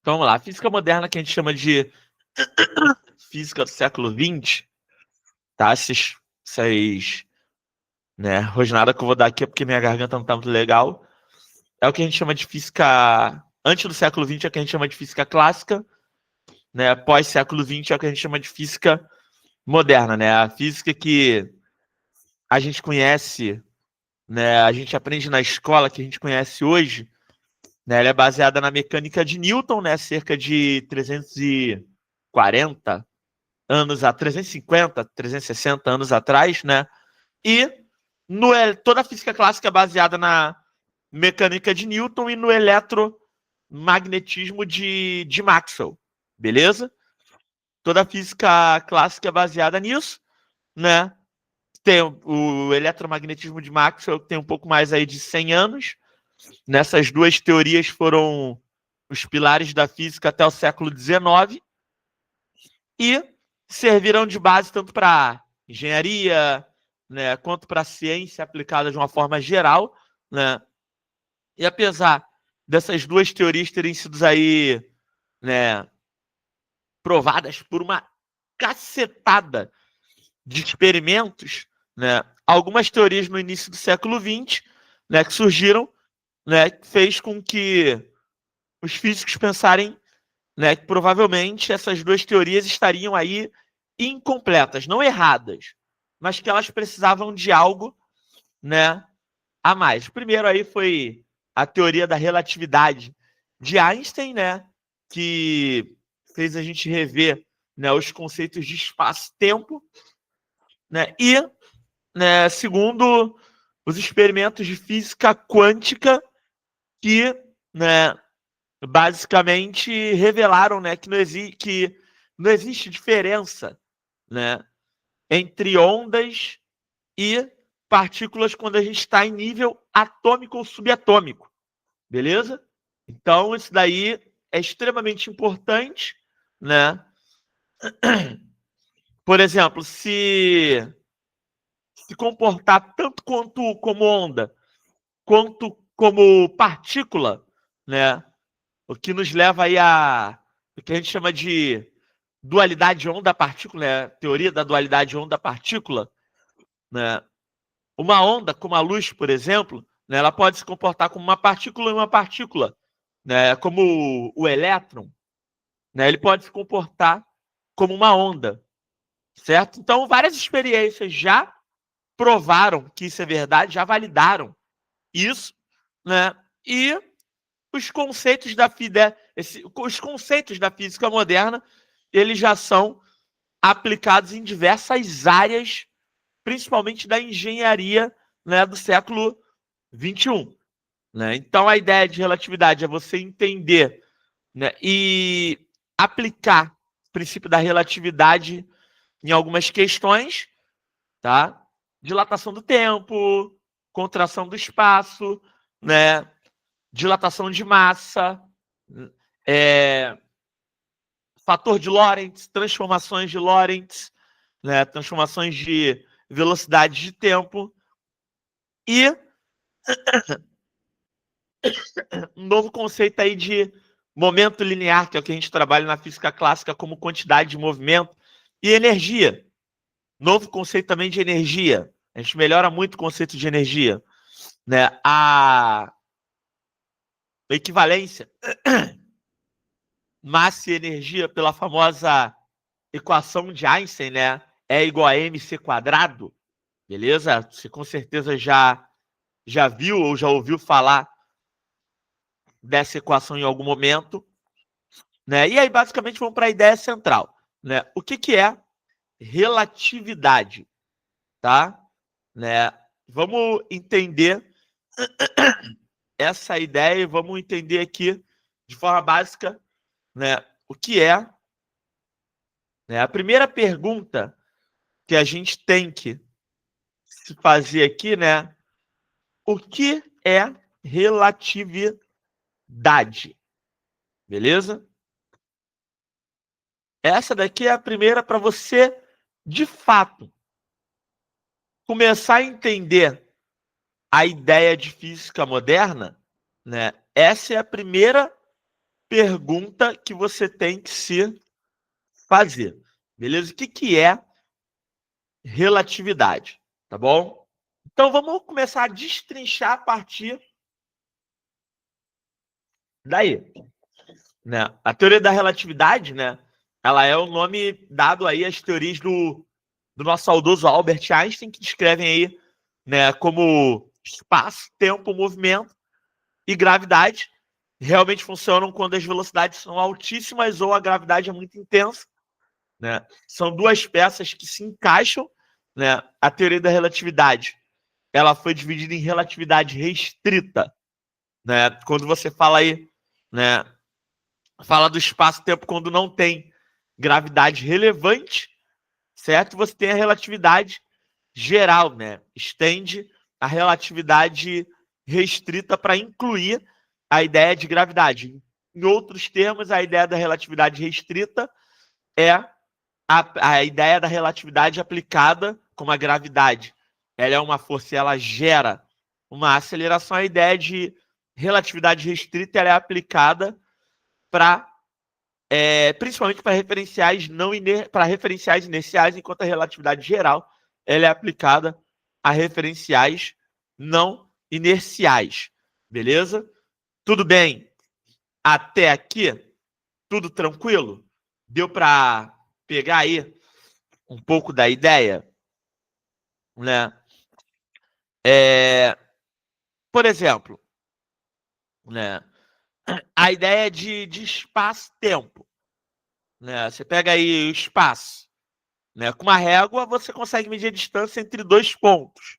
Então vamos lá. A física moderna, que a gente chama de física do século XX, tá? Essas né, rosnada que eu vou dar aqui é porque minha garganta não tá muito legal. É o que a gente chama de física. Antes do século XX é o que a gente chama de física clássica, né? Pós-século XX é o que a gente chama de física moderna, né? A física que a gente conhece, né? A gente aprende na escola, que a gente conhece hoje, né? Ela é baseada na mecânica de Newton, né? Cerca de 340 anos a 350, 360 anos atrás, né? E toda a física clássica é baseada na mecânica de Newton e no eletromagnetismo de Maxwell, beleza? Toda a física clássica é baseada nisso, né? Tem o eletromagnetismo de Maxwell, que tem um pouco mais aí de 100 anos. Nessas duas teorias foram os pilares da física até o século XIX e serviram de base tanto para engenharia, né, quanto para a ciência aplicada de uma forma geral, né? E apesar dessas duas teorias terem sido aí, né, provadas por uma cacetada de experimentos, né, algumas teorias no início do século XX, né, que surgiram, né, fez com que os físicos pensarem, né, que provavelmente essas duas teorias estariam aí incompletas, não erradas, mas que elas precisavam de algo, né, a mais. O primeiro aí foi a teoria da relatividade de Einstein, né, que fez a gente rever, né, os conceitos de espaço-tempo, né, e, né, segundo os experimentos de física quântica que, né, basicamente revelaram, né, que não existe diferença, né, entre ondas e partículas quando a gente está em nível atômico ou subatômico, beleza? Então, isso daí é extremamente importante, né? Por exemplo, se comportar tanto quanto como onda, quanto como partícula, né? O que nos leva aí a o que a gente chama de dualidade onda-partícula, né? Teoria da dualidade onda-partícula, né? Uma onda, como a luz, por exemplo, né, ela pode se comportar como uma partícula, né? Como o elétron, né? Ele pode se comportar como uma onda, certo? Então, várias experiências já provaram que isso é verdade, já validaram isso, né? E os conceitos da física moderna, eles já são aplicados em diversas áreas, principalmente da engenharia, né, do século XXI. Né? Então, a ideia de relatividade é você entender, né, e aplicar o princípio da relatividade em algumas questões, tá? Dilatação do tempo, contração do espaço, né? Dilatação de massa, é, fator de Lorentz, transformações de Lorentz, né? Transformações de velocidade de tempo e um novo conceito aí de momento linear, que é o que a gente trabalha na física clássica como quantidade de movimento e energia. Novo conceito também de energia. A gente melhora muito o conceito de energia, né? A equivalência massa e energia pela famosa equação de Einstein, né? É igual a mc quadrado, beleza? Você com certeza já viu ou já ouviu falar dessa equação em algum momento, né? E aí basicamente vamos para a ideia central, né? O que é relatividade, tá? Né? Vamos entender essa ideia e vamos entender aqui de forma básica, né? O que é, né? A primeira pergunta que a gente tem que se fazer aqui, né? O que é relatividade? Beleza? Essa daqui é a primeira para você, de fato, começar a entender a ideia de física moderna, né? Essa é a primeira pergunta que você tem que se fazer. Beleza? O que é relatividade? Tá bom? Então vamos começar a destrinchar a partir daí. Né? A teoria da relatividade, né? Ela é o nome dado aí às teorias do nosso saudoso Albert Einstein, que descrevem aí, né, como espaço, tempo, movimento e gravidade realmente funcionam quando as velocidades são altíssimas ou a gravidade é muito intensa, né? São duas peças que se encaixam, né? A teoria da relatividade, ela foi dividida em relatividade restrita, né? Quando você fala aí, né, fala do espaço-tempo quando não tem gravidade relevante, certo? Você tem a relatividade geral, né? Estende a relatividade restrita para incluir a ideia de gravidade. Em outros termos, a ideia da relatividade restrita é a ideia da relatividade aplicada como a gravidade. Ela é uma força e ela gera uma aceleração. A ideia de relatividade restrita ela é aplicada para principalmente para referenciais para referenciais inerciais, enquanto a relatividade geral ela é aplicada a referenciais não inerciais. Beleza? Tudo bem? Até aqui? Tudo tranquilo? Deu para pegar aí um pouco da ideia? Né? Por exemplo, né? A ideia de espaço-tempo. Né? Você pega aí o espaço. Né? Com uma régua, você consegue medir a distância entre dois pontos.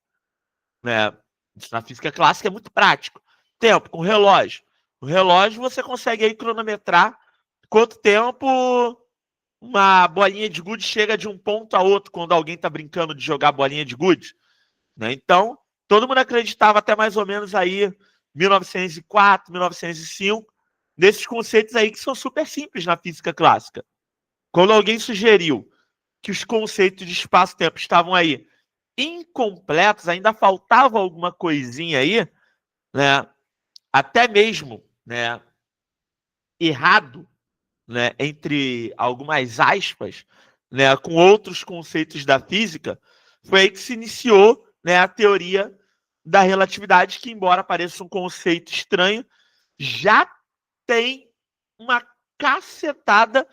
Né? Isso na física clássica é muito prático. Tempo, com relógio. O relógio você consegue aí cronometrar quanto tempo uma bolinha de gude chega de um ponto a outro quando alguém está brincando de jogar bolinha de gude. Né? Então, todo mundo acreditava até mais ou menos aí 1904, 1905, nesses conceitos aí que são super simples na física clássica. Quando alguém sugeriu que os conceitos de espaço-tempo estavam aí incompletos, ainda faltava alguma coisinha aí, né? Até mesmo, né, errado, né, entre algumas aspas, né, com outros conceitos da física, foi aí que se iniciou, né, a teoria da relatividade, que embora pareça um conceito estranho, já tem uma cacetada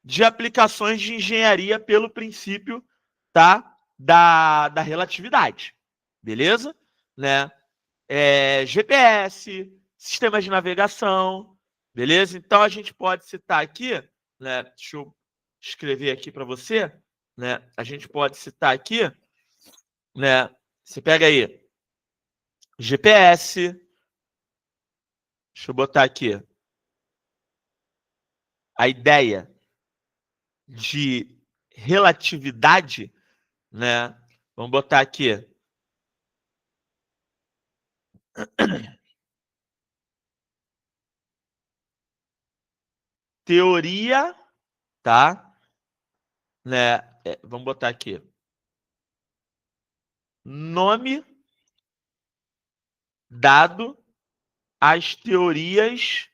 de aplicações de engenharia pelo princípio, tá, da relatividade, beleza? Né? GPS, sistemas de navegação, beleza? Então a gente pode citar aqui, né? Deixa eu escrever aqui para você, né? A gente pode citar aqui, né? Você pega aí GPS, deixa eu botar aqui a ideia de relatividade, né? Vamos botar aqui teoria, tá? Né? Vamos botar aqui nome dado às teorias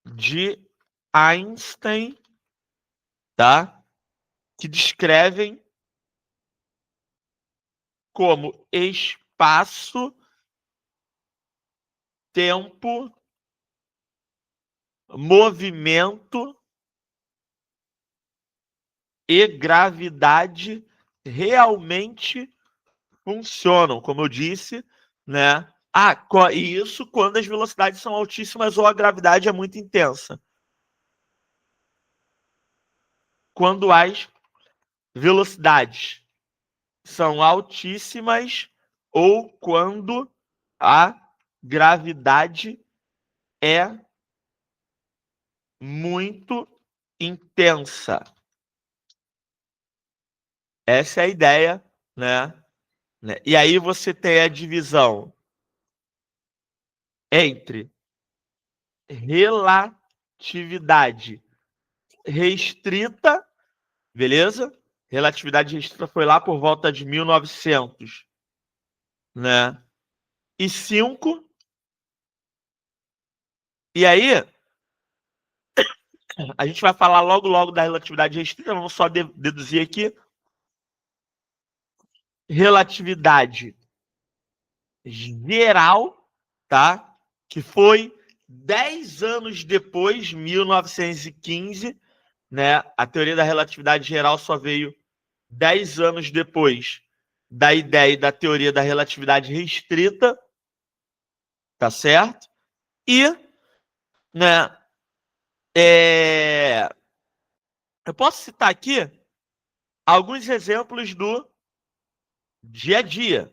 de Einstein, tá? Que descrevem como espaço, tempo, movimento e gravidade realmente funcionam, como eu disse, né? E isso quando as velocidades são altíssimas ou a gravidade é muito intensa. Quando as velocidades são altíssimas ou quando a gravidade é muito intensa. Essa é a ideia, né? E aí você tem a divisão entre relatividade restrita, beleza? Relatividade restrita foi lá por volta de 1900, né? E 5. E aí A gente vai falar logo da relatividade restrita, vamos só deduzir aqui. Relatividade geral, tá? Que foi 10 anos depois, 1915, né? A teoria da relatividade geral só veio 10 anos depois da ideia da teoria da relatividade restrita, tá certo? E, né, eu posso citar aqui alguns exemplos do dia a dia.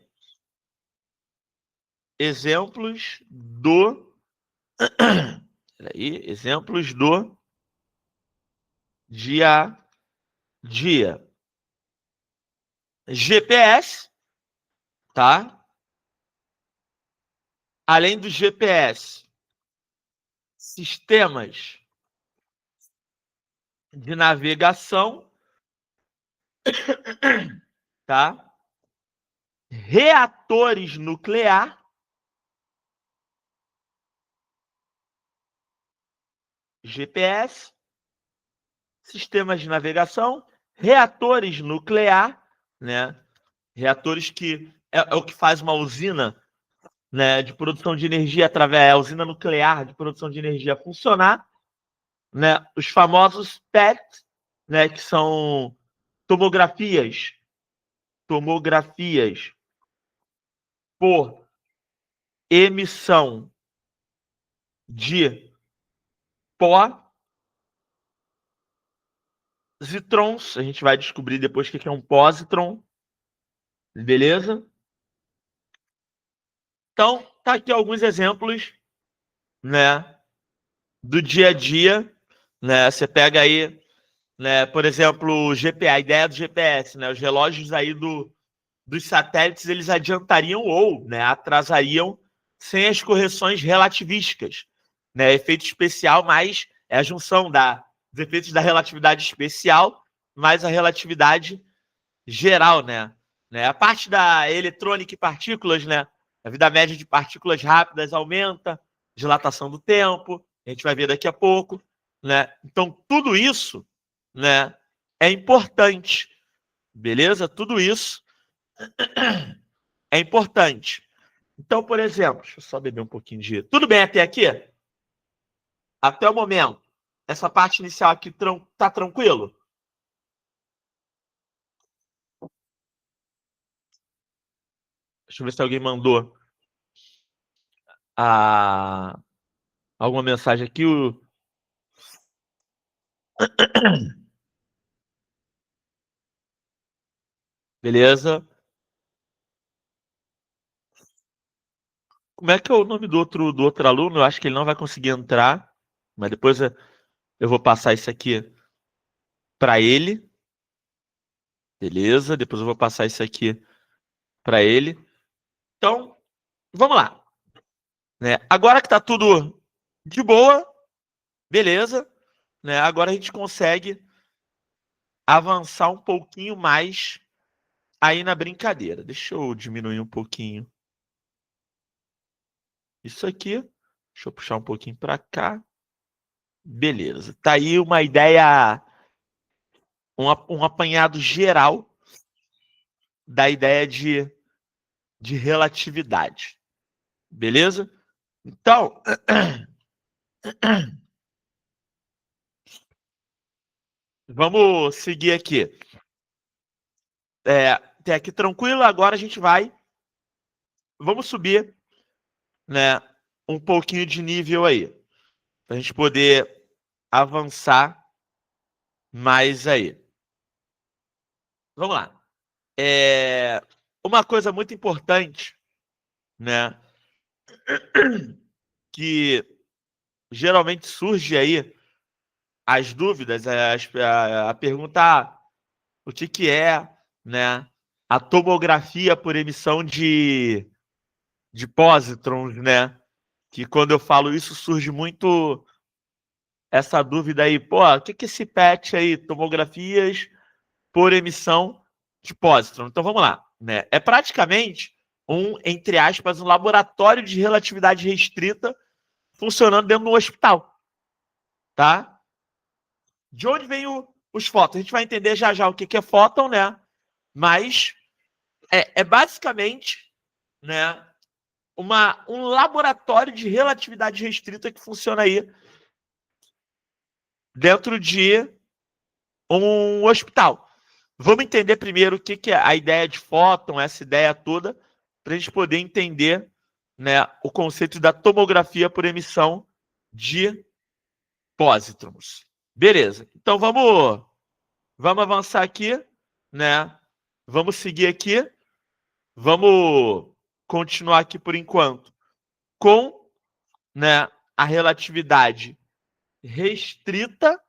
Exemplos do... Peraí, exemplos do dia a dia. GPS, tá? Além do GPS, sistemas de navegação, tá? Reatores nuclear, GPS, sistemas de navegação, reatores nuclear, né? Reatores que é o que faz uma usina, né, de produção de energia através da usina nuclear de produção de energia funcionar, né? Os famosos PET, né, que são tomografias por emissão de pósitrons. A gente vai descobrir depois o que é um pósitron, beleza? Então, tá aqui alguns exemplos, né, do dia a dia, né? Você pega aí, né, por exemplo, o GPS, a ideia do GPS, né? Os relógios aí dos satélites, eles adiantariam ou, né, atrasariam sem as correções relativísticas, né? Efeito especial mais é a junção dos efeitos da relatividade especial mais a relatividade geral, né? A parte da eletrônica e partículas, né? A vida média de partículas rápidas aumenta, dilatação do tempo, a gente vai ver daqui a pouco, né? Então, tudo isso, né, é importante, beleza? Tudo isso é importante. Então, por exemplo, deixa eu só beber um pouquinho de... Tudo bem até aqui? Até o momento. Essa parte inicial aqui tá tranquilo? Deixa eu ver se alguém mandou alguma mensagem aqui. Beleza? Como é que é o nome do outro aluno? Eu acho que ele não vai conseguir entrar, mas depois eu vou passar isso aqui para ele. Beleza? Depois eu vou passar isso aqui para ele. Então, vamos lá. Né? Agora que tá tudo de boa, beleza? Né? Agora a gente consegue avançar um pouquinho mais aí na brincadeira. Deixa eu diminuir um pouquinho isso aqui. Deixa eu puxar um pouquinho para cá. Beleza. Tá aí uma ideia, um apanhado geral da ideia de relatividade. Beleza? Então, vamos seguir aqui. Até aqui tranquilo, agora a gente vai. Vamos subir, né, um pouquinho de nível aí. Pra gente poder avançar mais aí. Vamos lá. Uma coisa muito importante, né, que geralmente surge aí as dúvidas, a pergunta o que é, né, a tomografia por emissão de pósitrons, né? Que quando eu falo isso surge muito essa dúvida aí, pô, o que é esse PET aí, tomografias por emissão de pósitron? Então vamos lá, né? É praticamente entre aspas, um laboratório de relatividade restrita funcionando dentro de um hospital, tá? De onde vem os fótons? A gente vai entender já já o que é fóton, né? Mas é basicamente, né, um laboratório de relatividade restrita que funciona aí dentro de um hospital. Vamos entender primeiro o que é a ideia de fóton, essa ideia toda, para a gente poder entender, né, o conceito da tomografia por emissão de pósitrons. Beleza. Então vamos avançar aqui, né? Vamos seguir aqui. Vamos continuar aqui por enquanto com, né, a relatividade restrita,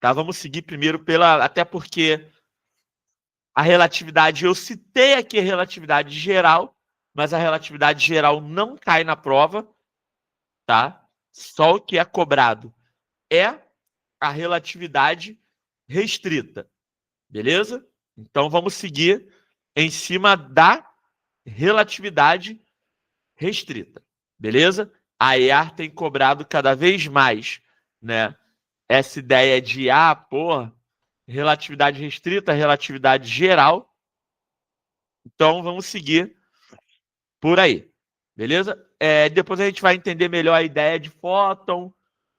tá? Vamos seguir primeiro até porque a relatividade, eu citei aqui a relatividade geral, mas a relatividade geral não cai na prova, tá? Só o que é cobrado é a relatividade restrita, beleza? Então vamos seguir em cima da relatividade restrita, beleza? A EAR tem cobrado cada vez mais, né? Essa ideia de, relatividade restrita, relatividade geral. Então vamos seguir por aí, beleza? Depois a gente vai entender melhor a ideia de fóton.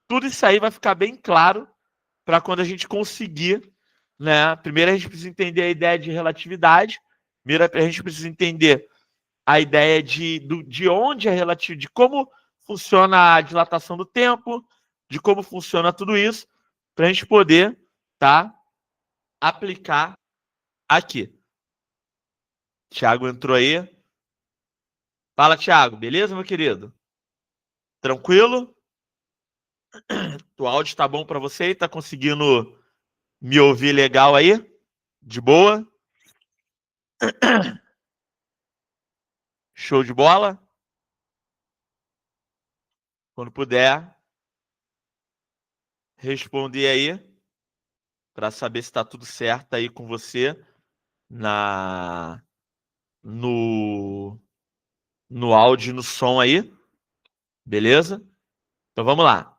Tudo isso aí vai ficar bem claro para quando a gente conseguir, né? Primeiro a gente precisa entender a ideia de relatividade. Primeiro a gente precisa entender a ideia de onde é relativo, de como funciona a dilatação do tempo, de como funciona tudo isso, para a gente poder, tá, aplicar aqui. Thiago entrou aí. Fala, Thiago. Beleza, meu querido? Tranquilo? O áudio tá bom para você? Tá conseguindo me ouvir legal aí? De boa? Show de bola? Quando puder, responder aí para saber se tá tudo certo aí com você no áudio e no som aí. Beleza? Então vamos lá.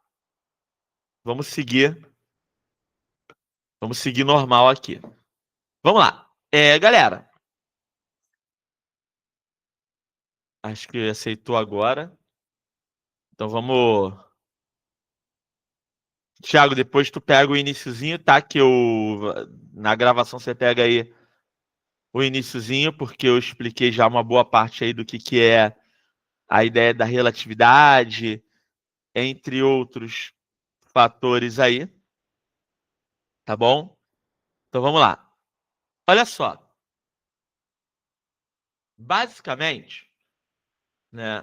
Vamos seguir normal aqui. Vamos lá. Galera. Acho que aceitou agora. Então vamos... Thiago, depois tu pega o iniciozinho, tá? Que na gravação você pega aí o iniciozinho, porque eu expliquei já uma boa parte aí do que é a ideia da relatividade, entre outros fatores aí. Tá bom? Então vamos lá. Olha só. Basicamente, né,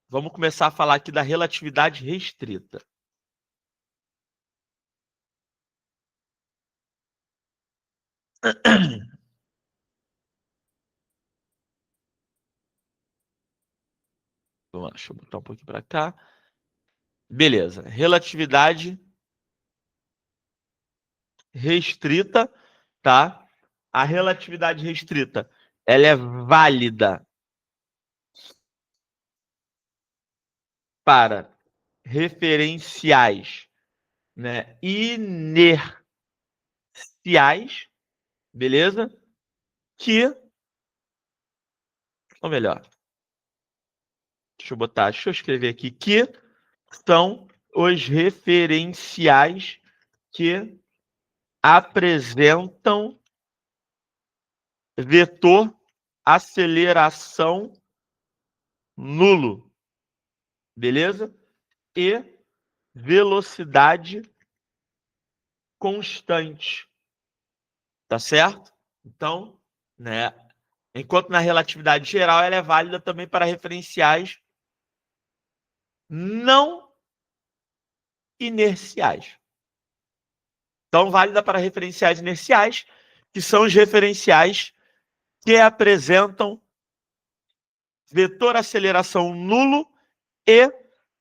vamos começar a falar aqui da relatividade restrita. Vamos lá, deixa eu botar um pouquinho para cá. Beleza. Relatividade restrita, tá? A relatividade restrita, ela é válida para referenciais, né, inerciais, beleza? Ou melhor, deixa eu escrever aqui, que são os referenciais que apresentam vetor aceleração nulo, beleza? E velocidade constante, tá certo? Então, né, enquanto na relatividade geral ela é válida também para referenciais não inerciais. Então, válida para referenciais inerciais, que são os referenciais que apresentam vetor aceleração nulo e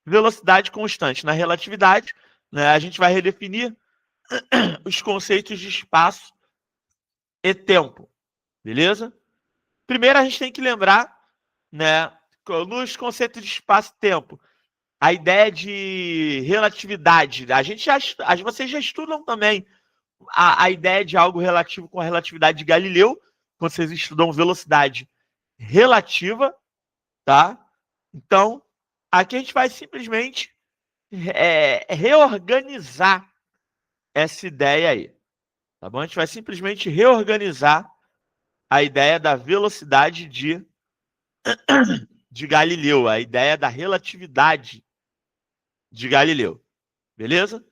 velocidade constante. Na relatividade, né, a gente vai redefinir os conceitos de espaço e tempo, beleza? Primeiro, a gente tem que lembrar, né, nos conceitos de espaço e tempo, a ideia de relatividade. Vocês já estudam também a ideia de algo relativo com a relatividade de Galileu, quando vocês estudam velocidade relativa, tá? Então, aqui a gente vai simplesmente reorganizar essa ideia aí, tá bom? A gente vai simplesmente reorganizar a ideia da velocidade de Galileu, a ideia da relatividade de Galileu, beleza?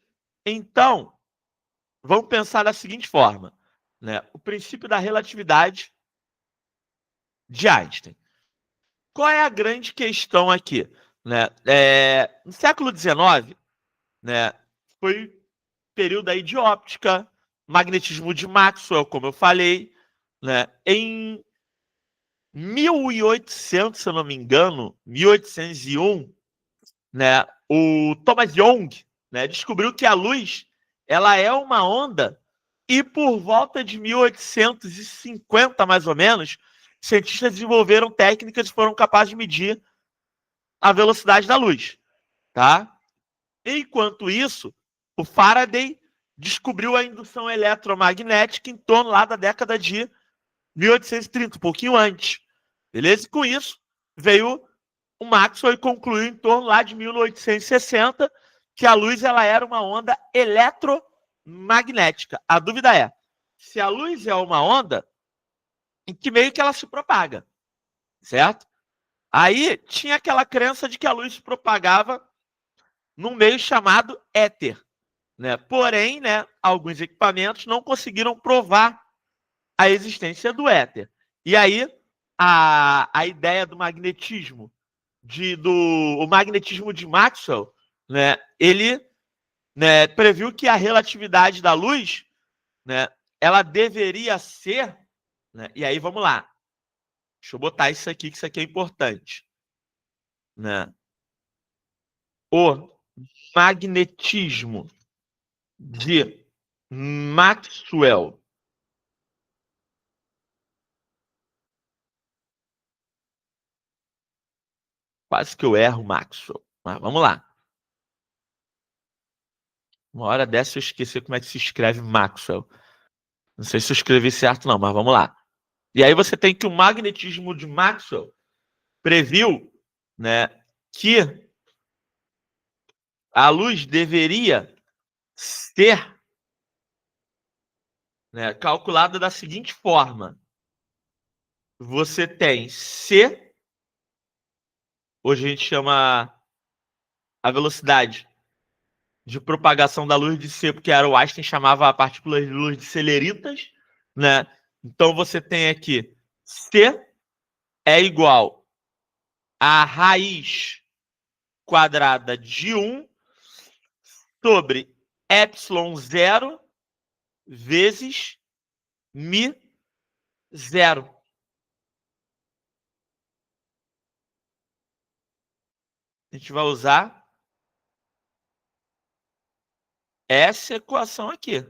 Então, vamos pensar da seguinte forma, né? O princípio da relatividade de Einstein. Qual é a grande questão aqui? Né? No século XIX, né, foi período aí de óptica, magnetismo de Maxwell, como eu falei, né? Em 1800, se eu não me engano, 1801, né, o Thomas Young, né, descobriu que a luz ela é uma onda e por volta de 1850, mais ou menos, cientistas desenvolveram técnicas e foram capazes de medir a velocidade da luz, tá? Enquanto isso, o Faraday descobriu a indução eletromagnética em torno lá da década de 1830, um pouquinho antes. Beleza? E com isso, veio o Maxwell e concluiu em torno lá de 1860 que a luz ela era uma onda eletromagnética. A dúvida é, se a luz é uma onda, em que meio que ela se propaga, certo? Aí tinha aquela crença de que a luz se propagava num meio chamado éter, né? Porém, né, alguns equipamentos não conseguiram provar a existência do éter. E aí a ideia do magnetismo, o magnetismo de Maxwell, né, ele, né, previu que a relatividade da luz, né, ela deveria ser, né, e aí vamos lá, deixa eu botar isso aqui, que isso aqui é importante, né, o magnetismo de Maxwell. Quase que eu erro, Maxwell. Mas vamos lá. Uma hora dessa eu esqueci como é que se escreve Maxwell. Não sei se eu escrevi certo, não, mas vamos lá. E aí você tem que o magnetismo de Maxwell previu, né, que a luz deveria ser, né, calculada da seguinte forma. Você tem C, hoje a gente chama a velocidade de propagação da luz de C, porque era o Einstein chamava a partícula de luz de celeritas, né? Então você tem aqui C é igual a raiz quadrada de 1 sobre epsilon zero vezes mi zero. A gente vai usar essa equação aqui.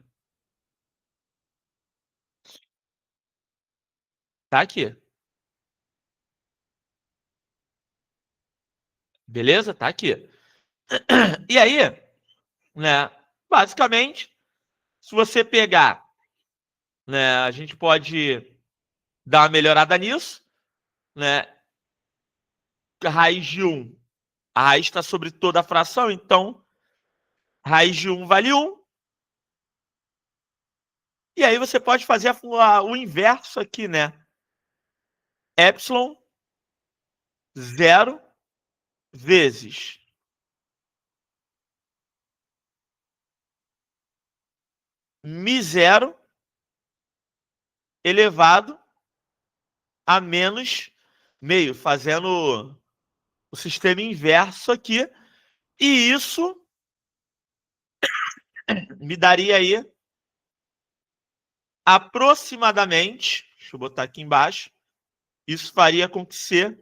Tá aqui. Beleza? Tá aqui. E aí, né, basicamente, se você pegar, né, a gente pode dar uma melhorada nisso, né? A raiz de 1, a raiz está sobre toda a fração, então raiz de 1 vale 1. E aí você pode fazer o inverso aqui, né? Epsilon zero vezes mi zero elevado a menos meio, fazendo o sistema inverso aqui. E isso me daria aí aproximadamente, deixa eu botar aqui embaixo, isso faria com que C,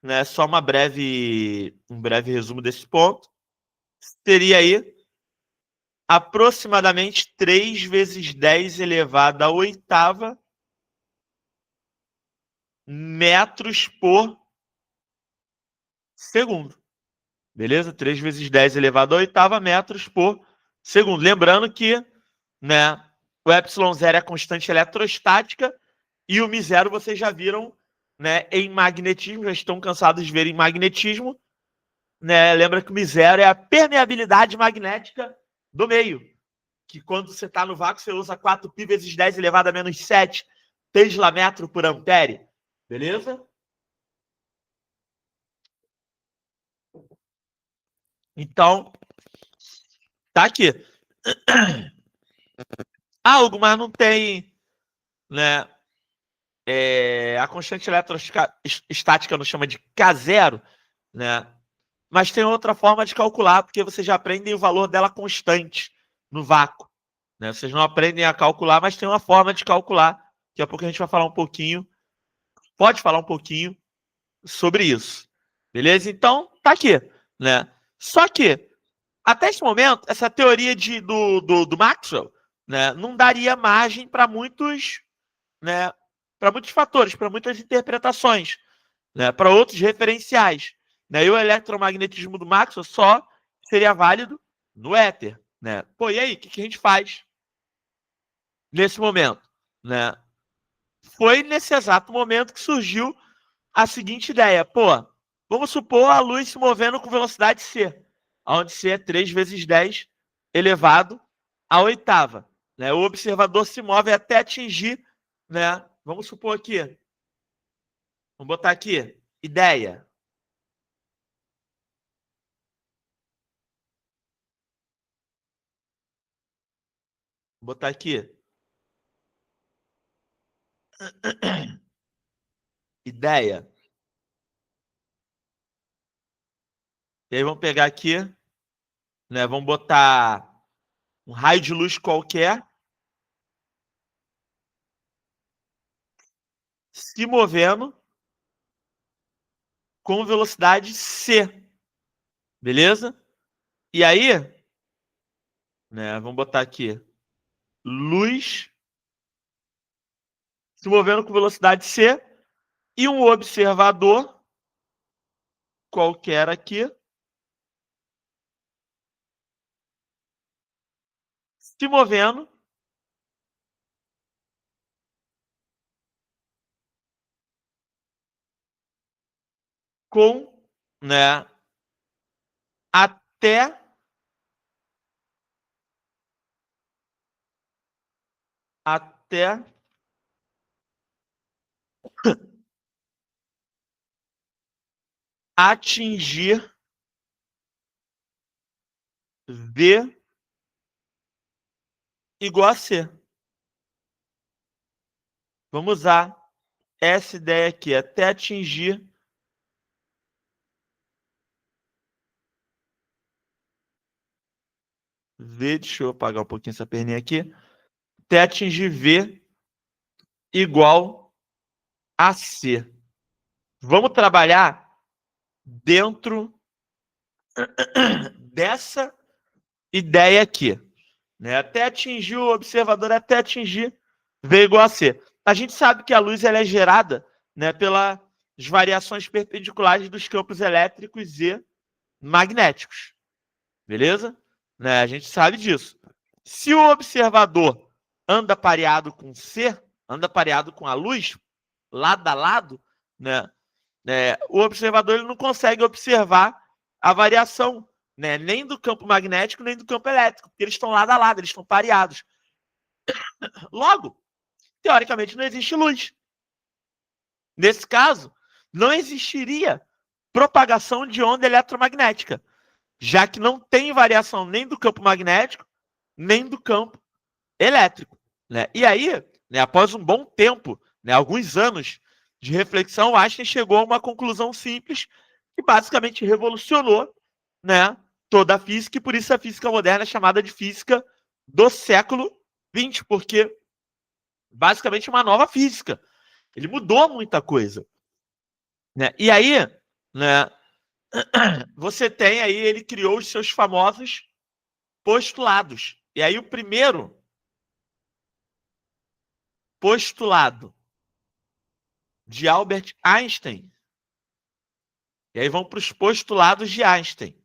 né, só um breve resumo desse ponto, teria aí aproximadamente 3 vezes 10 elevado à oitava metros por segundo. Beleza? 3 vezes 10 elevado à oitava metros por segundo. Lembrando que, né, O ε0 é a constante eletrostática e o μ0 vocês já viram, né, em magnetismo, já estão cansados de ver em magnetismo, né? Lembra que o μ0 é a permeabilidade magnética do meio, que quando você está no vácuo você usa 4π vezes 10 elevado a menos 7 Tesla metro por ampere, beleza? Então, tá aqui. Ah, Hugo, mas não tem, né? A constante eletrostática não chama de K0, né? Mas tem outra forma de calcular, porque vocês já aprendem o valor dela constante no vácuo, né? Vocês não aprendem a calcular, mas tem uma forma de calcular. Daqui a pouco a gente vai falar um pouquinho, pode falar um pouquinho sobre isso. Beleza? Então, tá aqui, né? Só que, até esse momento, essa teoria do Maxwell, né, não daria margem para muitos, né, para muitos fatores, para muitas interpretações, né, para outros referenciais. Né? E o eletromagnetismo do Maxwell só seria válido no éter. Né? Pô, e aí, o que a gente faz nesse momento? Né? Foi nesse exato momento que surgiu a seguinte ideia. Pô, vamos supor a luz se movendo com velocidade c, onde c é 3 vezes 10 elevado à oitava. Né? O observador se move até atingir, né? Vamos supor aqui, vamos botar aqui, ideia. Vou botar aqui, ideia. E aí vamos pegar aqui, né? Vamos botar um raio de luz qualquer se movendo com velocidade c, beleza? E aí, né? Vamos botar aqui luz se movendo com velocidade c e um observador qualquer aqui se movendo com, né? Até atingir v igual a c. Vamos usar essa ideia aqui, até atingir v, deixa eu apagar um pouquinho essa perninha aqui, até atingir v igual a c. Vamos trabalhar dentro dessa ideia aqui, né? Até atingir o observador, até atingir v igual a c. A gente sabe que a luz ela é gerada, né, pelas variações perpendiculares dos campos elétricos e magnéticos. Beleza? Né? A gente sabe disso. Se o observador anda pareado com C, anda pareado com a luz, lado a lado, né? O observador ele não consegue observar a variação, né? Nem do campo magnético, nem do campo elétrico, porque eles estão lado a lado, eles estão pareados. Logo, teoricamente, não existe luz. Nesse caso, não existiria propagação de onda eletromagnética, já que não tem variação nem do campo magnético, nem do campo elétrico. Né? E aí, né, após um bom tempo, né, alguns anos de reflexão, Einstein chegou a uma conclusão simples que basicamente revolucionou, né, toda a física, e por isso a física moderna é chamada de física do século XX, porque basicamente é uma nova física. Ele mudou muita coisa. Né? E aí, né, você tem aí, ele criou os seus famosos postulados. E aí o primeiro postulado de Albert Einstein. E aí vão para os postulados de Einstein.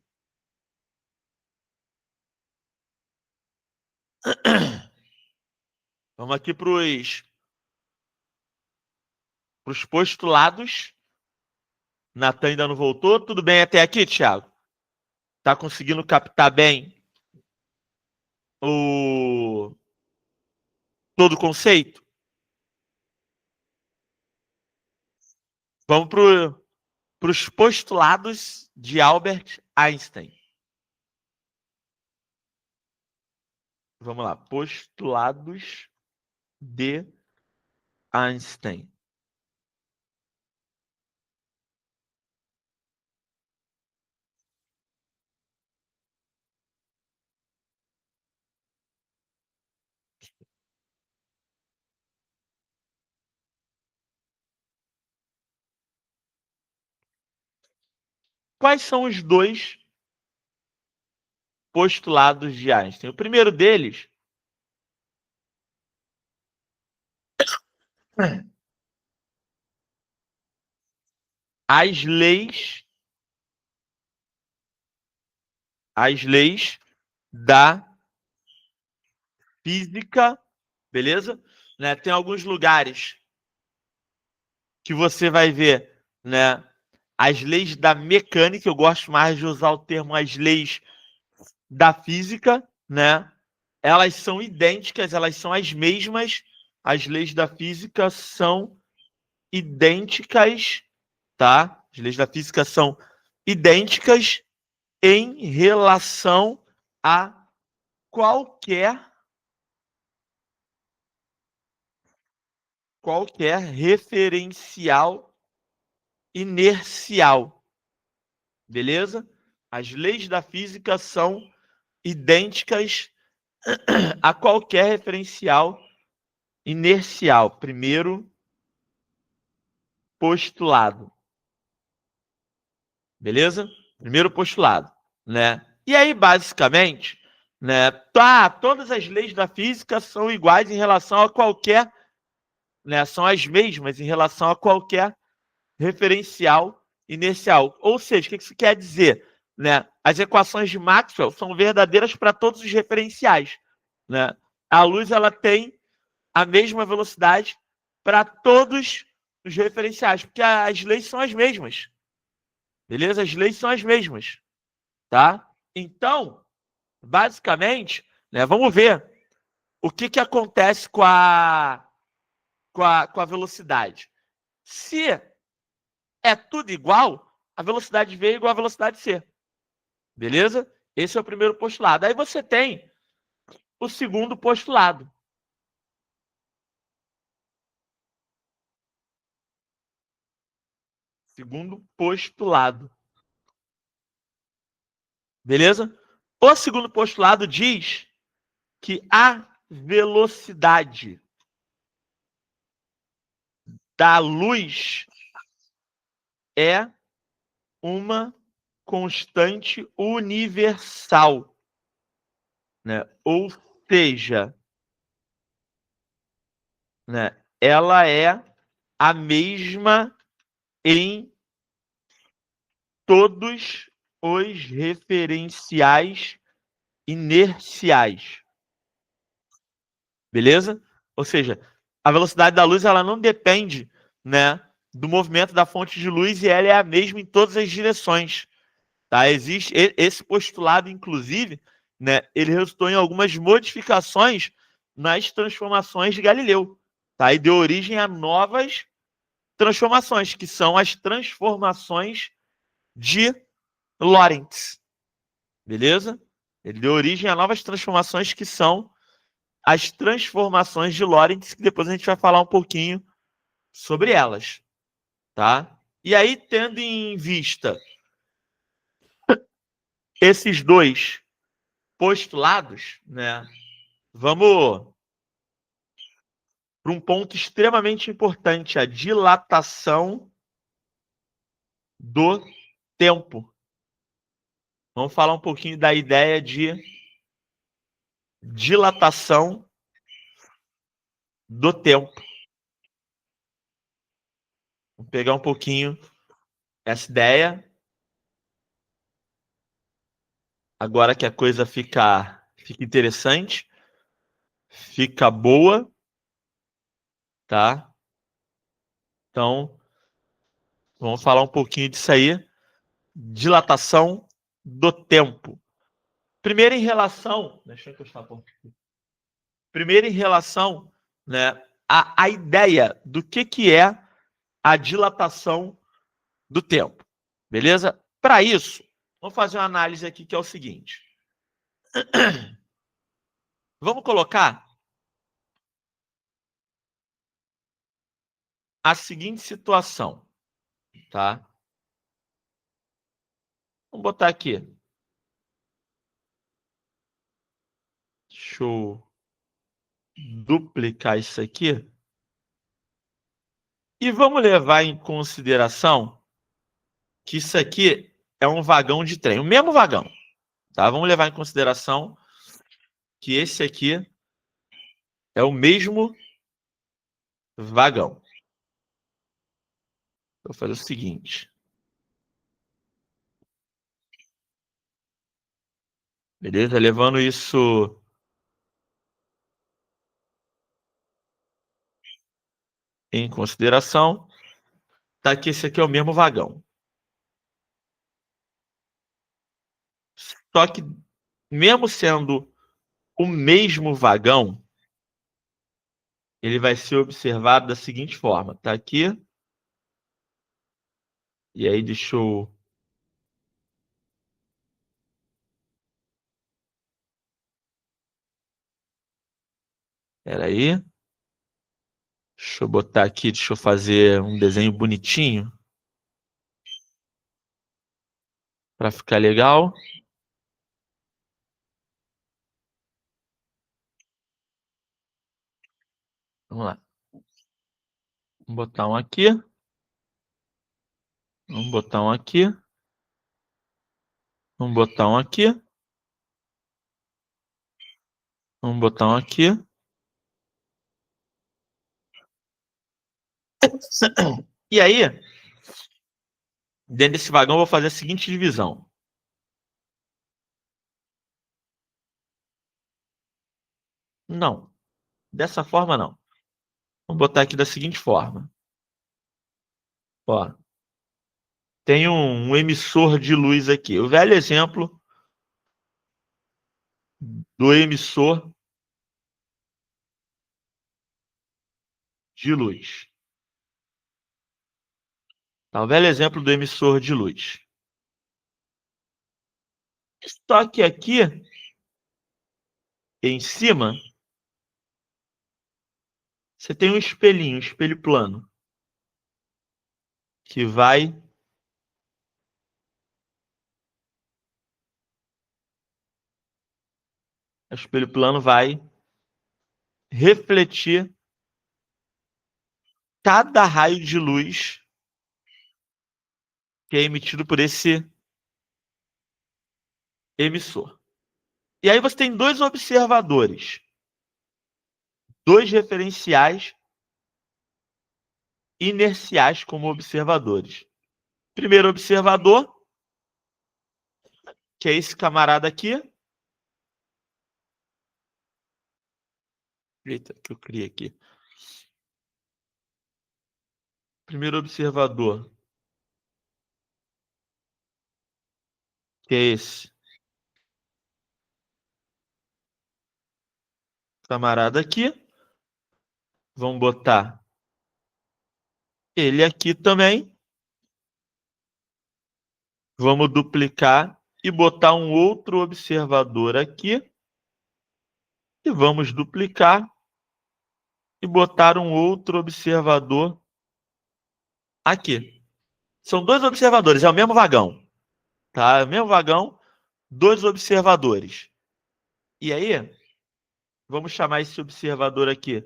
Vamos aqui para os postulados. Natan ainda não voltou. Tudo bem até aqui, Thiago? Tá conseguindo captar bem todo o conceito? Vamos para os postulados de Albert Einstein. Vamos lá. Postulados de Einstein. Quais são os dois postulados de Einstein? O primeiro deles as leis da física, beleza? Né? Tem alguns lugares que você vai ver, né, as leis da mecânica. Eu gosto mais de usar o termo as leis da física, né? Elas são idênticas, elas são as mesmas. As leis da física são idênticas, tá? As leis da física são idênticas em relação a qualquer referencial inercial, beleza? As leis da física são idênticas a qualquer referencial inercial. Primeiro postulado, beleza? Primeiro postulado, né? E aí, basicamente, né? Todas as leis da física são iguais em relação a qualquer, né? São as mesmas em relação a qualquer referencial inercial. Ou seja, o que isso quer dizer? Né? As equações de Maxwell são verdadeiras para todos os referenciais. Né? A luz ela tem a mesma velocidade para todos os referenciais, porque as leis são as mesmas. Beleza? As leis são as mesmas. Tá? Então, basicamente, né, vamos ver o que acontece com a velocidade. Se é tudo igual, a velocidade V é igual à velocidade C. Beleza? Esse é o primeiro postulado. Aí você tem o segundo postulado. Segundo postulado. Beleza? O segundo postulado diz que a velocidade da luz é uma constante universal, né? Ou seja, né, ela é a mesma em todos os referenciais inerciais. Beleza? Ou seja, a velocidade da luz ela não depende, né, do movimento da fonte de luz e ela é a mesma em todas as direções. Tá? Existe esse postulado, inclusive, né, ele resultou em algumas modificações nas transformações de Galileu. Tá? E deu origem a novas transformações, que são as transformações de Lorentz. Beleza? Ele deu origem a novas transformações que são as transformações de Lorentz, que depois a gente vai falar um pouquinho sobre elas, tá? E aí, tendo em vista esses dois postulados, né, vamos para um ponto extremamente importante, a dilatação do tempo. Vamos falar um pouquinho da ideia de dilatação do tempo. Vamos pegar um pouquinho essa ideia. Agora que a coisa fica interessante, fica boa, tá? Então, vamos falar um pouquinho disso aí. Dilatação do tempo. Primeiro em relação... Deixa eu encostar um pouquinho. Primeiro em relação, né, à ideia do que é a dilatação do tempo. Beleza? Para isso, vamos fazer uma análise aqui que é o seguinte. Vamos colocar a seguinte situação, tá? Vamos botar aqui. Deixa eu duplicar isso aqui. E vamos levar em consideração que isso aqui é um vagão de trem, o mesmo vagão, tá? Vamos levar em consideração que esse aqui é o mesmo vagão. Vou fazer o seguinte. Beleza? Levando isso em consideração, tá que esse aqui é o mesmo vagão. Só que, mesmo sendo o mesmo vagão, ele vai ser observado da seguinte forma. Tá aqui. E aí, deixa eu... Espera aí. Deixa eu botar aqui, deixa eu fazer um desenho bonitinho. Para ficar legal. Vamos lá. Vamos botar um aqui. Vamos botar um aqui. Vamos botar um aqui. Vamos botar um aqui. E aí, dentro desse vagão, eu vou fazer a seguinte divisão. Não. Dessa forma, não. Vamos botar aqui da seguinte forma. Ó. Tem um emissor de luz aqui. O velho exemplo do emissor de luz. Tá, o velho exemplo do emissor de luz. Só que aqui, em cima, você tem um espelhinho, um espelho plano, que vai... O espelho plano vai refletir cada raio de luz que é emitido por esse emissor. E aí você tem dois observadores, dois referenciais inerciais como observadores. Primeiro observador, que é esse camarada aqui. Eita, que eu criei aqui. Primeiro observador, que é esse camarada aqui. Vamos botar ele aqui também. Vamos duplicar e botar um outro observador aqui. E vamos duplicar e botar um outro observador aqui. São dois observadores, é o mesmo vagão. Tá? É o mesmo vagão, dois observadores. E aí, vamos chamar esse observador aqui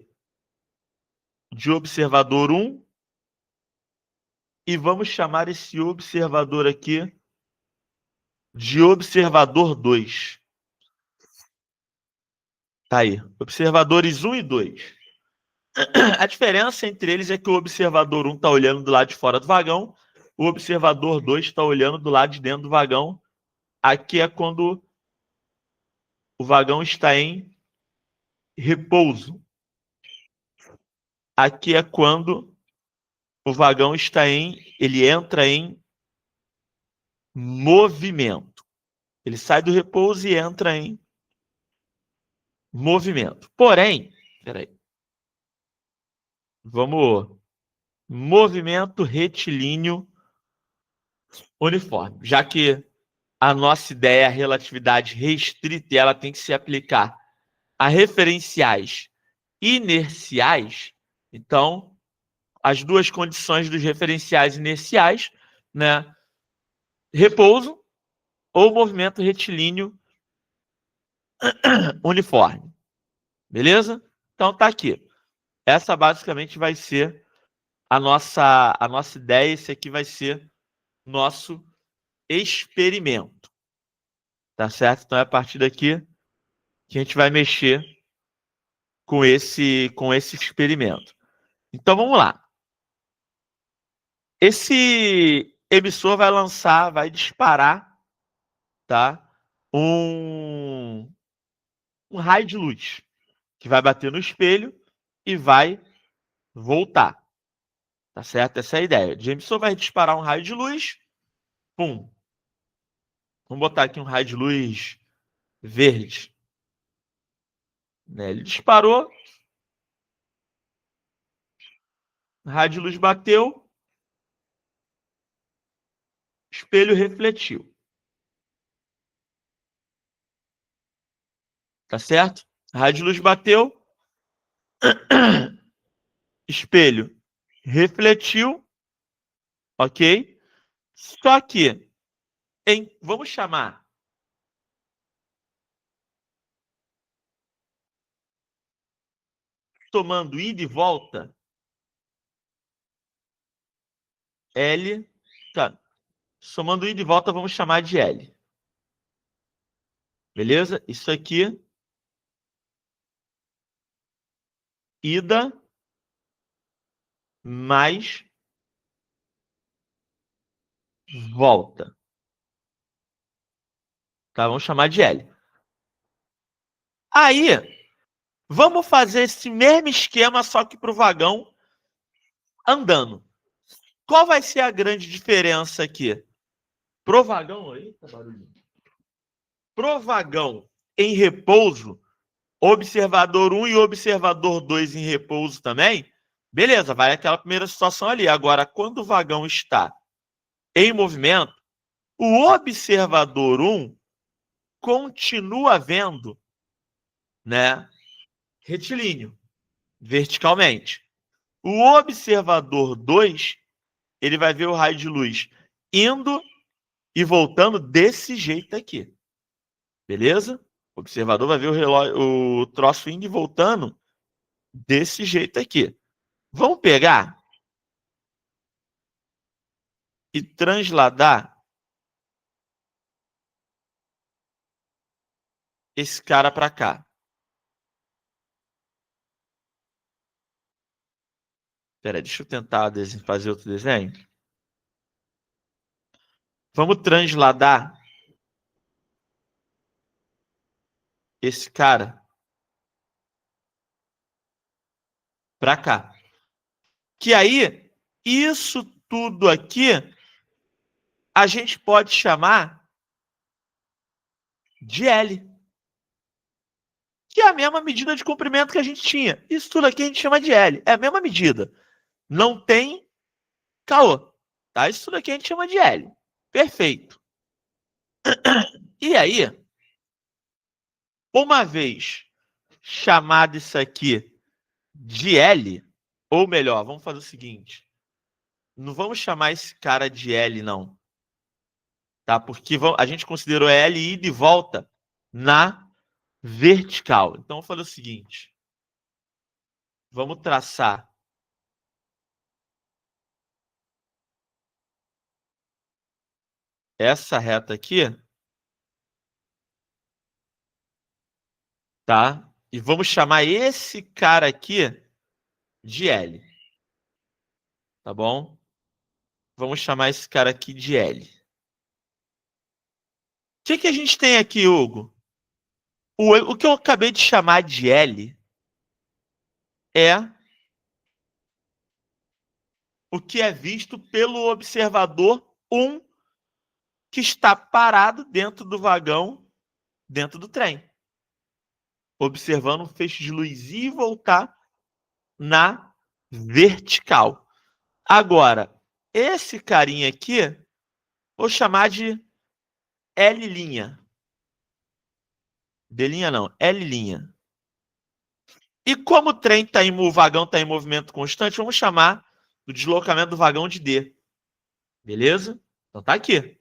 de observador 1. E vamos chamar esse observador aqui de observador 2. Tá aí, observadores 1 e 2. A diferença entre eles é que o observador 1 está olhando do lado de fora do vagão, o observador 2 está olhando do lado de dentro do vagão. Aqui é quando o vagão está em repouso. Aqui é quando o vagão ele entra em movimento. Ele sai do repouso e entra em movimento. Porém, peraí, vamos, movimento retilíneo uniforme, já que a nossa ideia é a relatividade restrita e ela tem que se aplicar a referenciais inerciais. Então, as duas condições dos referenciais inerciais, né? Repouso ou movimento retilíneo uniforme. Beleza? Então tá aqui. Essa basicamente vai ser a nossa ideia. Esse aqui vai ser nosso experimento. Tá certo? Então é a partir daqui que a gente vai mexer com esse experimento. Então vamos lá. Esse emissor vai lançar, vai disparar, tá? Um raio de luz que vai bater no espelho e vai voltar. Tá certo? Essa é a ideia. O emissor vai disparar um raio de luz. Pum. Vamos botar aqui um raio de luz verde. Né? Ele disparou. O raio de luz bateu. Espelho refletiu. Tá certo? O raio de luz bateu. Espelho refletiu. Ok? Só que, vamos chamar tomando ida e volta L. Tá. Somando ida e volta, vamos chamar de L. Beleza? Isso aqui, ida mais volta. Tá? Vamos chamar de L. Aí, vamos fazer esse mesmo esquema, só que para o vagão andando. Qual vai ser a grande diferença aqui? Pro vagão, eita, barulho. Pro vagão em repouso, observador 1 e observador 2 em repouso também, beleza, vai aquela primeira situação ali. Agora, quando o vagão está em movimento, o observador 1 continua vendo, né, retilíneo, verticalmente. O observador 2, ele vai ver o raio de luz indo e voltando desse jeito aqui. Beleza? O observador vai ver o troço indo e voltando desse jeito aqui. Vamos pegar e transladar esse cara para cá. Espera, deixa eu tentar fazer outro desenho. Vamos transladar esse cara para cá. Que aí, isso tudo aqui, a gente pode chamar de L. Que é a mesma medida de comprimento que a gente tinha. Isso tudo aqui a gente chama de L. É a mesma medida. Não tem caô. Tá? Isso tudo aqui a gente chama de L. Perfeito. E aí, uma vez chamado isso aqui de L, ou melhor, vamos fazer o seguinte. Não vamos chamar esse cara de L, não. Tá? Porque a gente considerou L ida e volta na vertical. Então, vamos fazer o seguinte. Vamos traçar essa reta aqui, tá? E vamos chamar esse cara aqui de L. Tá bom? Vamos chamar esse cara aqui de L. O que a gente tem aqui, Hugo? O que eu acabei de chamar de L é o que é visto pelo observador 1 que está parado dentro do vagão, dentro do trem, observando um feixe de luz ir e voltar na vertical. Agora, esse carinha aqui, vou chamar de L'. D' não, L'. E como o trem tá o vagão está em movimento constante, vamos chamar o deslocamento do vagão de D. Beleza? Então tá aqui.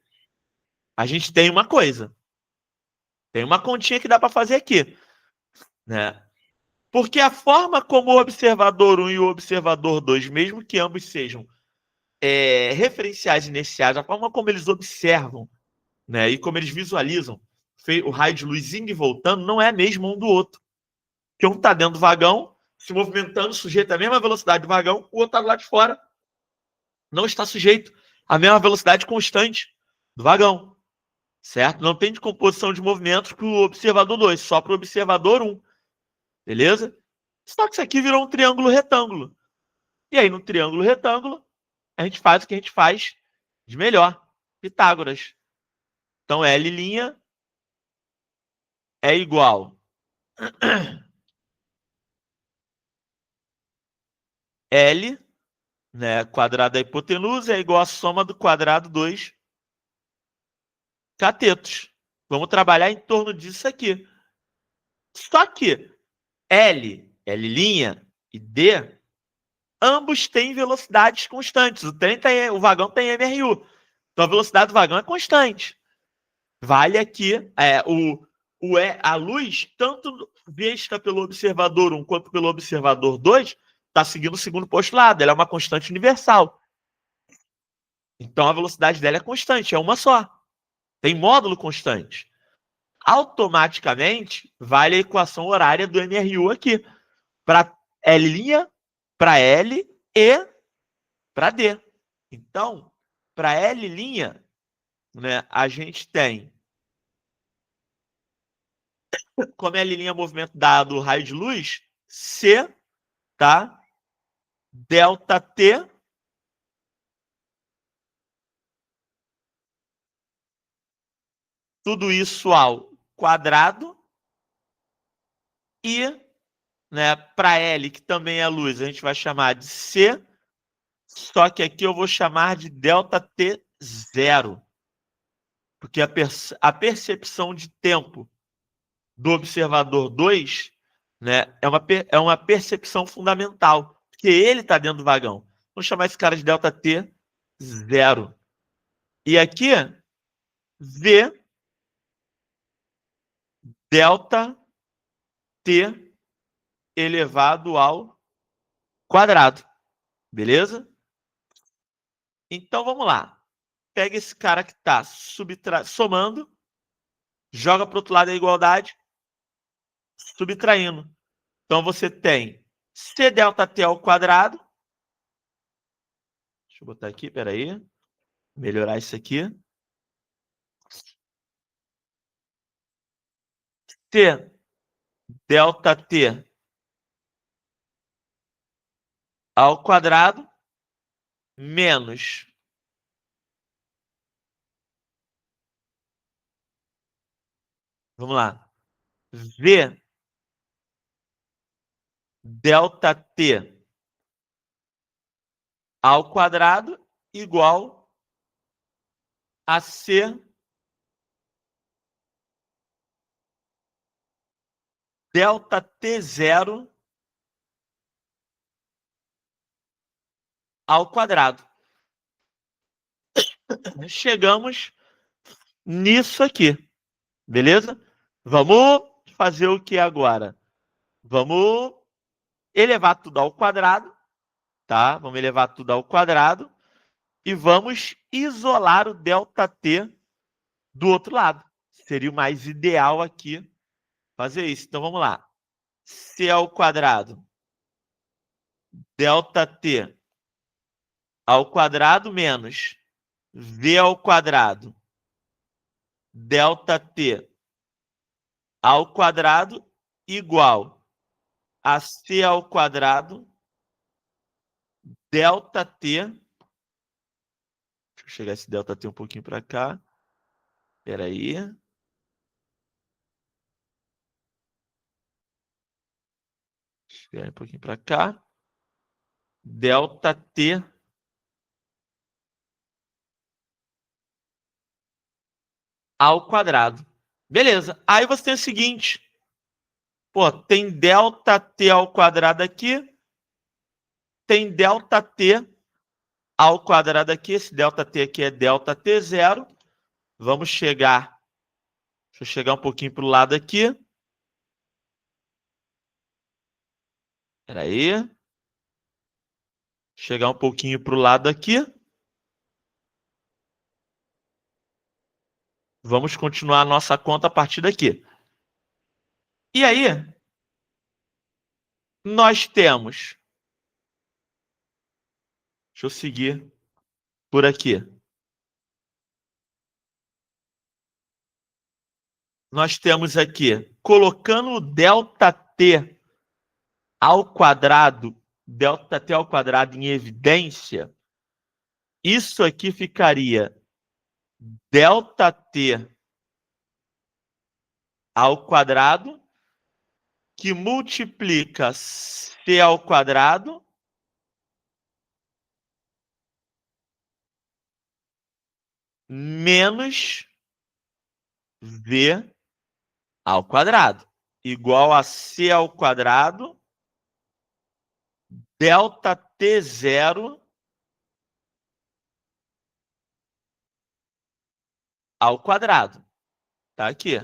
A gente tem uma coisa. Tem uma continha que dá para fazer aqui, né? Porque a forma como o observador 1 e o observador 2, mesmo que ambos sejam referenciais iniciais, a forma como eles observam, né, e como eles visualizam o raio de luz indo e voltando, não é mesmo um do outro. Porque um está dentro do vagão, se movimentando, sujeito à mesma velocidade do vagão, o outro está do lado de fora, não está sujeito à mesma velocidade constante do vagão. Certo? Não tem decomposição de movimentos para o observador 2, só para o observador 1. Beleza? Só que isso aqui virou um triângulo retângulo. E aí, no triângulo retângulo, a gente faz o que a gente faz de melhor. Pitágoras. Então, L' é igual L, né, quadrado da hipotenusa, é igual a soma do quadrado dos catetos. Vamos trabalhar em torno disso aqui. Só que L', L' e D, ambos têm velocidades constantes. O vagão tem MRU. Então a velocidade do vagão é constante. Vale aqui a luz, tanto vista pelo observador 1 quanto pelo observador 2, está seguindo o segundo postulado. Ela é uma constante universal. Então a velocidade dela é constante, é uma só. Tem módulo constante. Automaticamente, vale a equação horária do MRU aqui. Para L', para L e para D. Então, para L', né, a gente tem, como L' é movimento dado raio de luz, C, tá? Delta T tudo isso ao quadrado e, né, para L, que também é luz, a gente vai chamar de C, só que aqui eu vou chamar de delta T zero, porque a percepção de tempo do observador 2, né, é uma percepção fundamental, porque ele está dentro do vagão. Vamos chamar esse cara de delta T zero. E aqui, V delta T elevado ao quadrado. Beleza? Então vamos lá. Pega esse cara que está somando, joga para o outro lado da igualdade, subtraindo. Então você tem C delta T ao quadrado. Deixa eu botar aqui, peraí. Melhorar isso aqui. T delta T ao quadrado menos vamos lá, V delta T ao quadrado igual a C delta T zero ao quadrado. Chegamos nisso aqui, beleza? Vamos fazer o que agora? Vamos elevar tudo ao quadrado, tá? Vamos elevar tudo ao quadrado e vamos isolar o ΔT do outro lado. Seria o mais ideal aqui fazer isso. Então vamos lá. C ao quadrado, ΔT ao quadrado menos V ao quadrado, ΔT ao quadrado igual a C ao quadrado, ΔT Deixa eu chegar esse ΔT um pouquinho para cá. Espera aí. Chegar um pouquinho para cá. ΔT ao quadrado. Beleza. Aí você tem o seguinte. Pô, tem ΔT ao quadrado aqui. Tem ΔT ao quadrado aqui. Esse ΔT aqui é ΔT0. Vamos chegar. Deixa eu chegar um pouquinho para o lado aqui. Espera aí. Chegar um pouquinho para o lado aqui. Vamos continuar a nossa conta a partir daqui. E aí, nós temos... Deixa eu seguir por aqui. Nós temos aqui, colocando o ΔT ao quadrado, ΔT ao quadrado em evidência, isso aqui ficaria ΔT ao quadrado, que multiplica C ao quadrado menos V ao quadrado, igual a C ao quadrado, ΔT0 ao quadrado. Tá aqui.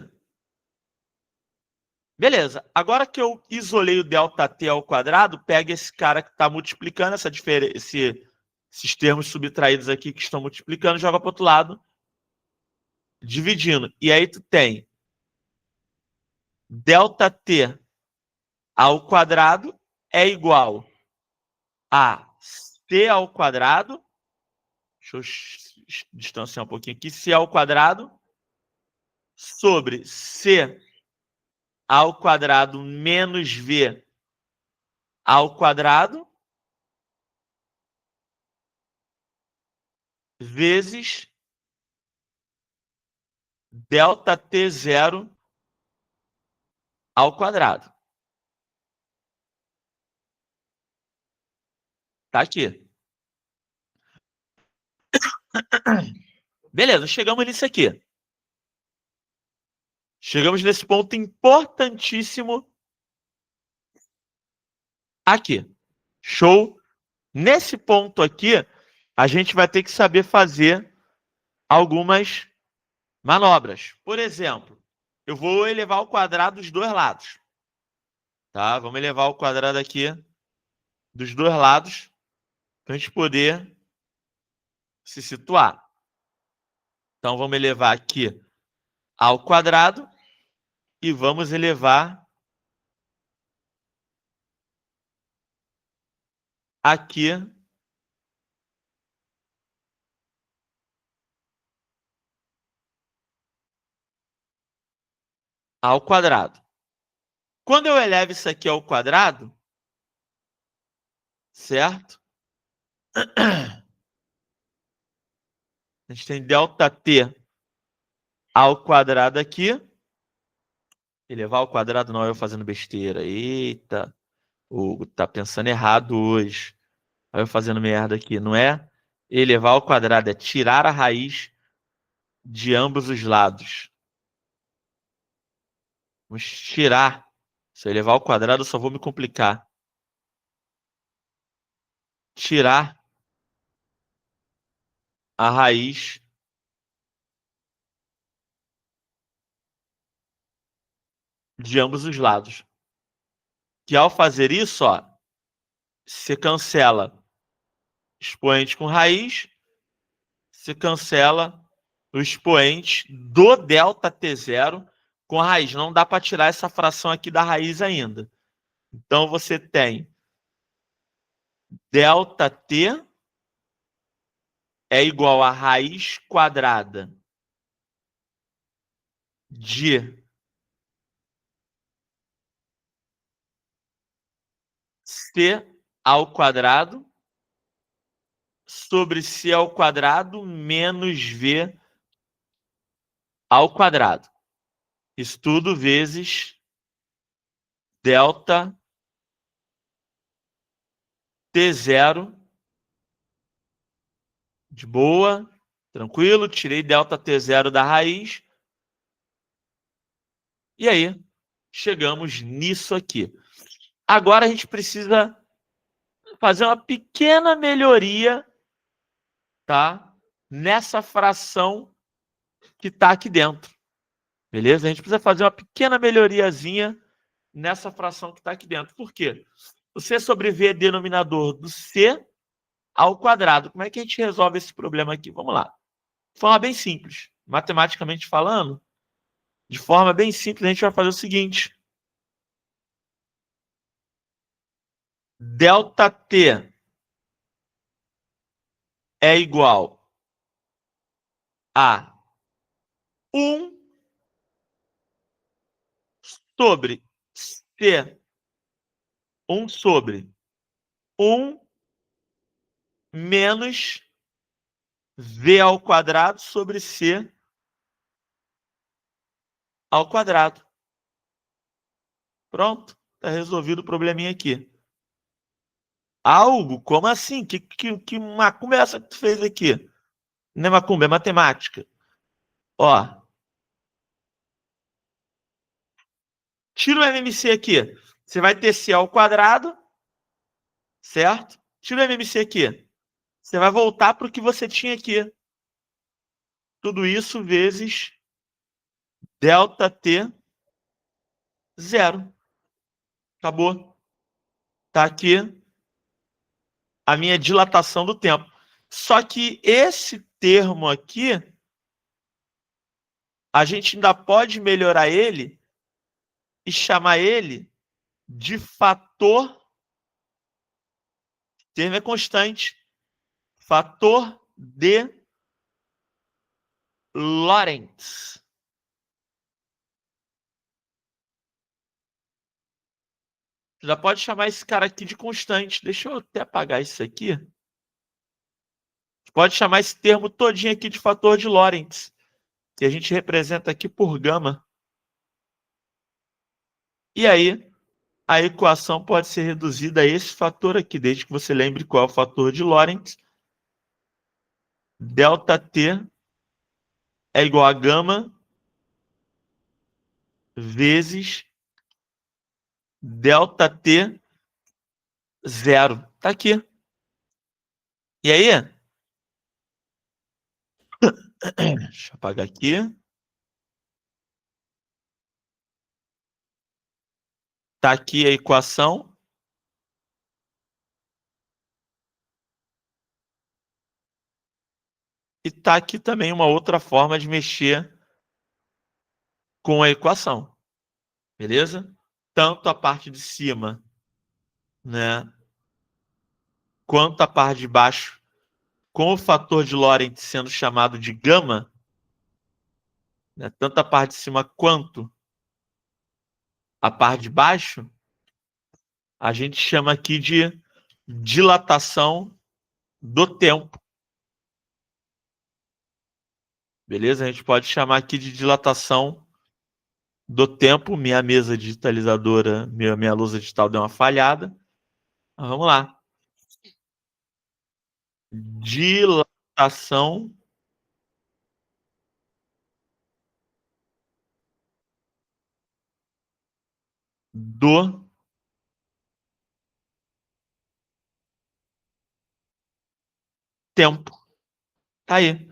Beleza. Agora que eu isolei o ΔT ao quadrado, pega esse cara que está multiplicando, esses termos subtraídos aqui que estão multiplicando, joga para o outro lado, dividindo. E aí tu tem ΔT ao quadrado é igual a C ao quadrado. Deixa eu distanciar um pouquinho aqui. C ao quadrado sobre C ao quadrado menos V ao quadrado vezes ΔT0 ao quadrado. Tá aqui. Beleza, chegamos nisso aqui. Chegamos nesse ponto importantíssimo aqui. Show? Nesse ponto aqui, a gente vai ter que saber fazer algumas manobras. Por exemplo, eu vou elevar ao quadrado dos dois lados. Tá? Vamos elevar ao quadrado aqui dos dois lados para a gente poder se situar. Então, vamos elevar aqui ao quadrado e vamos elevar aqui ao quadrado. Quando eu elevo isso aqui ao quadrado, certo? A gente tem ΔT ao quadrado aqui. Elevar ao quadrado não é eu fazendo besteira. Eita, o Hugo tá pensando errado hoje. Olha eu fazendo merda aqui. Não é elevar ao quadrado, é tirar a raiz de ambos os lados. Vamos tirar. Se eu elevar ao quadrado, eu só vou me complicar. Tirar a raiz de ambos os lados. Que ao fazer isso, ó, você cancela expoente com raiz, você cancela o expoente do ΔT0 com a raiz. Não dá para tirar essa fração aqui da raiz ainda. Então, você tem ΔT é igual a raiz quadrada de C ao quadrado sobre C ao quadrado menos V ao quadrado. Isso tudo vezes delta T0, de boa, tranquilo, tirei delta T0 da raiz. E aí, chegamos nisso aqui. Agora a gente precisa fazer uma pequena melhoria, tá? Nessa fração que está aqui dentro. Beleza? A gente precisa fazer uma pequena melhoriazinha nessa fração que está aqui dentro. Por quê? O C sobre V é denominador do C ao quadrado. Como é que a gente resolve esse problema aqui? Vamos lá. De forma bem simples. Matematicamente falando, de forma bem simples, a gente vai fazer o seguinte. Delta T é igual a 1 sobre C. 1 sobre 1 menos V ao quadrado sobre C ao quadrado. Pronto, está resolvido o probleminha aqui. Algo? Como assim? Que macumba é essa que tu fez aqui? Não é macumba, é matemática. Ó, tira o MMC aqui. Você vai ter C ao quadrado, certo? Tira o MMC aqui. Você vai voltar para o que você tinha aqui. Tudo isso vezes delta T 0. Acabou. Tá aqui a minha dilatação do tempo. Só que esse termo aqui, a gente ainda pode melhorar ele e chamar ele de fator, o termo é constante, fator de Lorentz. Já pode chamar esse cara aqui de constante. Deixa eu até apagar isso aqui. Pode chamar esse termo todinho aqui de fator de Lorentz, que a gente representa aqui por gama. E aí, a equação pode ser reduzida a esse fator aqui, desde que você lembre qual é o fator de Lorentz. Delta T é igual a gama vezes delta T 0. Tá aqui. E aí? Deixa eu apagar aqui. Tá aqui a equação. E tá aqui também uma outra forma de mexer com a equação. Beleza? Tanto a parte de cima, né, quanto a parte de baixo, com o fator de Lorentz sendo chamado de gama, né, tanto a parte de cima quanto a parte de baixo, a gente chama aqui de dilatação do tempo. Beleza? A gente pode chamar aqui de dilatação do tempo. Minha mesa digitalizadora, minha lousa digital deu uma falhada. Mas vamos lá. Dilatação do tempo. Tá aí.